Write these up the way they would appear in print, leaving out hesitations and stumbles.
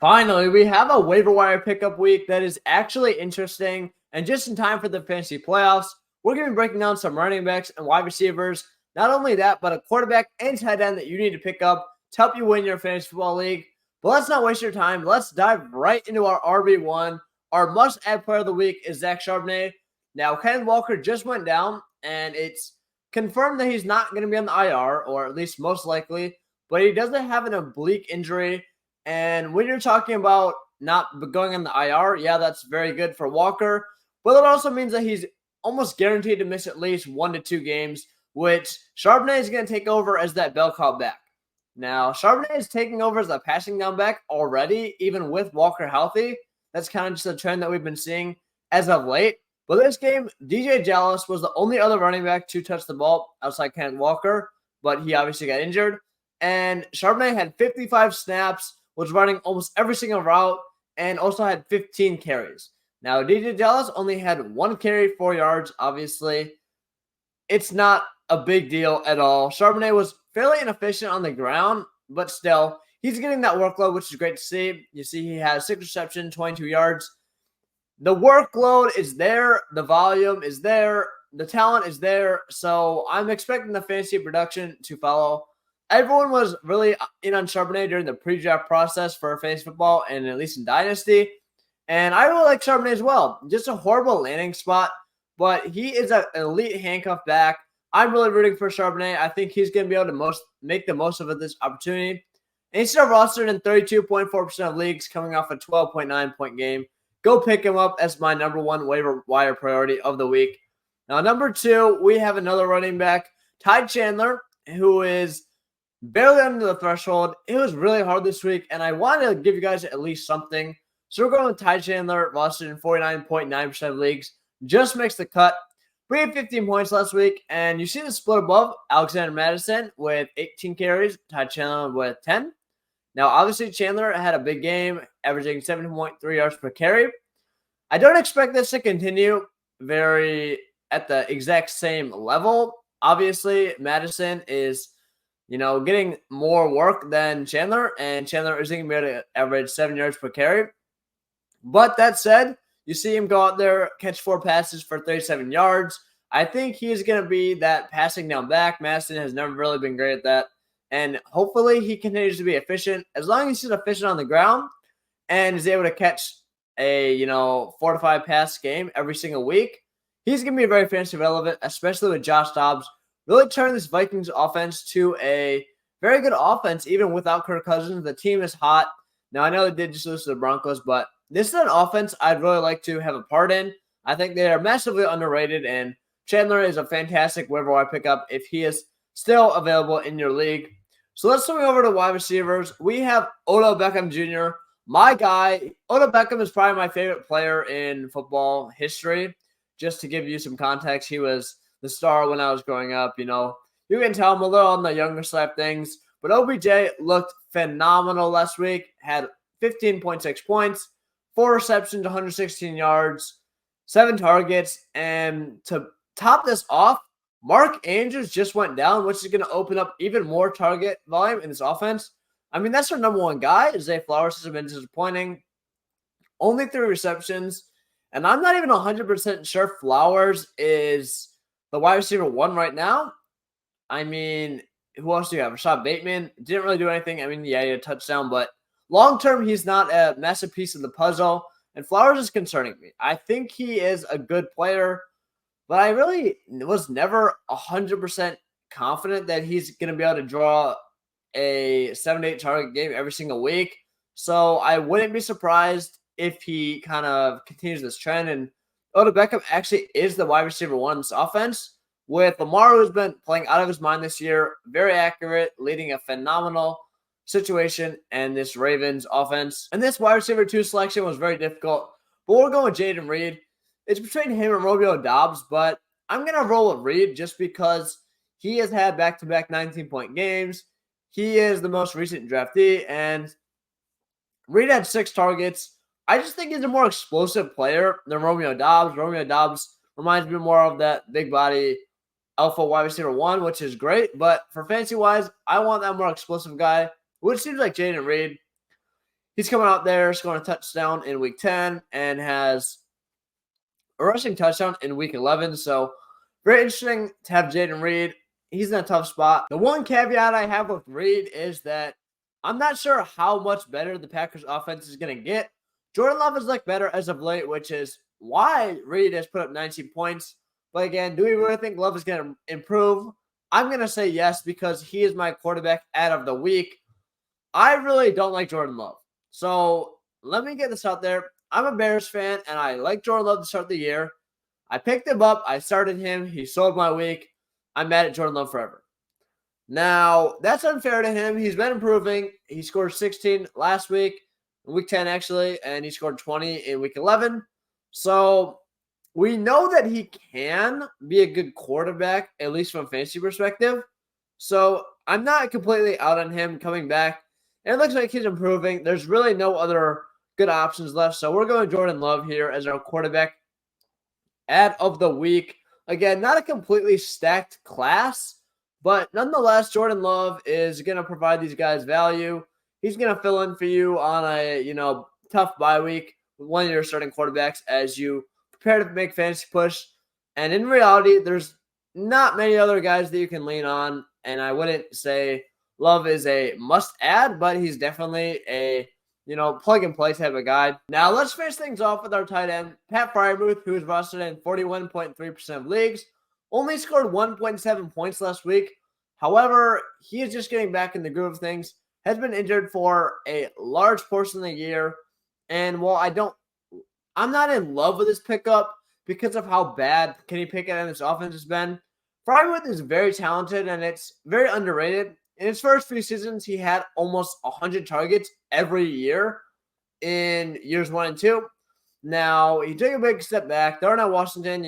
Finally, we have a waiver wire pickup week that is actually interesting and just in time for the fantasy playoffs. We're going to be breaking down some running backs and wide receivers. Not only that, but a quarterback and tight end that you need to pick up to help you win your fantasy football league. But let's not waste your time. Let's dive right into our RB1. Our must-add player of the week is Zach Charbonnet. Now, Kenneth Walker just went down, and it's confirmed that he's not going to be on the IR, or at least most likely, but he doesn't have an oblique injury. And when you're talking about not going on the IR, yeah, that's very good for Walker. But it also means that he's almost guaranteed to miss at least 1 to 2 games, which Charbonnet is going to take over as that bell cow back. Now, Charbonnet is taking over as a passing down back already, even with Walker healthy. That's kind of just a trend that we've been seeing as of late. But this game, DJ Dallas was the only other running back to touch the ball outside Kenneth Walker, but he obviously got injured. And Charbonnet had 55 snaps, was running almost every single route, and also had 15 carries. Now, DJ Dallas only had 1 carry, 4 yards. Obviously, it's not a big deal at all. Charbonnet was fairly inefficient on the ground, but still, he's getting that workload, which is great to see. You see he has 6 receptions, 22 yards. The workload is there. The volume is there. The talent is there. So I'm expecting the fantasy production to follow. Everyone was really in on Charbonnet during the pre-draft process for fantasy football and at least in Dynasty. And I really like Charbonnet as well. Just a horrible landing spot, but he is an elite handcuff back. I'm really rooting for Charbonnet. I think he's going to be able to make the most of this opportunity. And he's still rostered in 32.4% of leagues coming off a 12.9-point game. Go pick him up as my number 1 waiver wire priority of the week. Now, number 2, we have another running back, Ty Chandler, who is barely under the threshold. It was really hard this week, and I wanted to give you guys at least something. So we're going with Ty Chandler, rostered in 49.9% of leagues. Just makes the cut. We had 15 points last week, and you see the split above. Alexander Madison with 18 carries, Ty Chandler with 10. Now, obviously, Chandler had a big game, averaging 7.3 yards per carry. I don't expect this to continue at the exact same level. Obviously, Madison is getting more work than Chandler, and Chandler isn't going to be able to average 7 yards per carry. But that said, you see him go out there, catch 4 passes for 37 yards. I think he's going to be that passing down back. Madison has never really been great at that. And hopefully he continues to be efficient. As long as he's efficient on the ground and is able to catch a 4 to 5 pass game every single week, he's going to be very fantasy relevant, especially with Josh Dobbs really turning this Vikings offense to a very good offense, even without Kirk Cousins. The team is hot. Now, I know they did just lose to the Broncos, but this is an offense I'd really like to have a part in. I think they are massively underrated, and Chandler is a fantastic waiver wire pickup if he is still available in your league. So let's swing over to wide receivers. We have Odell Beckham Jr., my guy. Odell Beckham is probably my favorite player in football history. Just to give you some context, he was the star when I was growing up. You can tell I'm a little on the younger side of things, but OBJ looked phenomenal last week. Had 15.6 points, 4 receptions, 116 yards, 7 targets, and to top this off, Mark Andrews just went down, which is going to open up even more target volume in this offense. I mean, that's our number 1 guy. Zay Flowers has been disappointing. Only 3 receptions, and I'm not even 100% sure Flowers is the wide receiver 1 right now. I mean, who else do you have? Rashad Bateman didn't really do anything. I mean, yeah, he had a touchdown, but long-term, he's not a massive piece of the puzzle, and Flowers is concerning me. I think he is a good player, but I really was never 100% confident that he's going to be able to draw a 7 to 8 target game every single week. So I wouldn't be surprised if he kind of continues this trend. And Odell Beckham actually is the wide receiver 1 in this offense, with Lamar, who's been playing out of his mind this year, very accurate, leading a phenomenal situation in this Ravens offense. And this wide receiver 2 selection was very difficult, but we're going with Jayden Reed. It's between him and Romeo Doubs, but I'm going to roll with Reed just because he has had back-to-back 19-point games. He is the most recent draftee, and Reed had 6 targets. I just think he's a more explosive player than Romeo Doubs. Romeo Doubs reminds me more of that big body alpha wide receiver 1, which is great. But for fantasy-wise, I want that more explosive guy, which seems like Jayden Reed. He's coming out there scoring a touchdown in week 10 and has a rushing touchdown in week 11. So very interesting to have Jayden Reed. He's in a tough spot. The one caveat I have with Reed is that I'm not sure how much better the Packers offense is going to get. Jordan Love has looked better as of late, which is why Reed has put up 19 points. But again, do we really think Love is going to improve? I'm going to say yes because he is my quarterback out of the week. I really don't like Jordan Love. So let me get this out there. I'm a Bears fan, and I like Jordan Love to start the year. I picked him up. I started him. He sold my week. I'm mad at Jordan Love forever. Now, that's unfair to him. He's been improving. He scored 16 last week, week 10 actually, and he scored 20 in week 11. So we know that he can be a good quarterback, at least from a fantasy perspective. So I'm not completely out on him coming back. And it looks like he's improving. There's really no other good options left. So we're going Jordan Love here as our quarterback ad of the week. Again, not a completely stacked class, but nonetheless, Jordan Love is going to provide these guys value. He's going to fill in for you on a, tough bye week with one of your starting quarterbacks as you prepare to make fantasy push. And in reality, there's not many other guys that you can lean on. And I wouldn't say Love is a must add, but he's definitely a, plug and play type of guy. Now let's finish things off with our tight end, Pat Freiermuth, who is rostered in 41.3% of leagues. Only scored 1.7 points last week. However, he is just getting back in the groove of things. Has been injured for a large portion of the year. And while I'm not in love with this pickup because of how bad Kenny Pickett and his offense has been. Freiermuth is very talented and it's very underrated. In his first 3 seasons, he had almost 100 targets every year in years 1 and 2. Now, he took a big step back. Darnell Washington,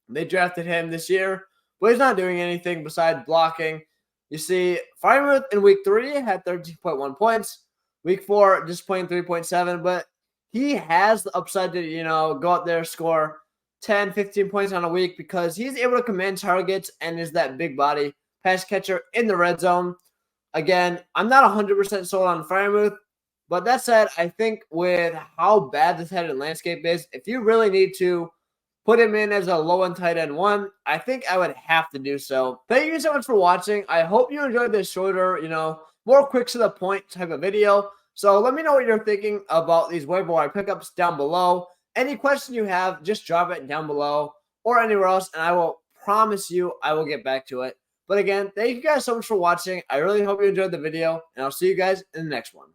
they drafted him this year, but he's not doing anything besides blocking. You see, Freiermuth in week 3 had 13.1 points. Week 4, just playing 3.7, but he has the upside to, go out there, score 10, 15 points on a week because he's able to command targets and is that big body pass catcher in the red zone. Again, I'm not 100% sold on Freiermuth, but that said, I think with how bad this tight end landscape is, if you really need to put him in as a low-end tight end 1, I think I would have to do so. Thank you so much for watching. I hope you enjoyed this shorter, more quick to the point type of video. So let me know what you're thinking about these waiver wire pickups down below. Any question you have, just drop it down below or anywhere else, and I will promise you I will get back to it. But again, thank you guys so much for watching. I really hope you enjoyed the video, and I'll see you guys in the next one.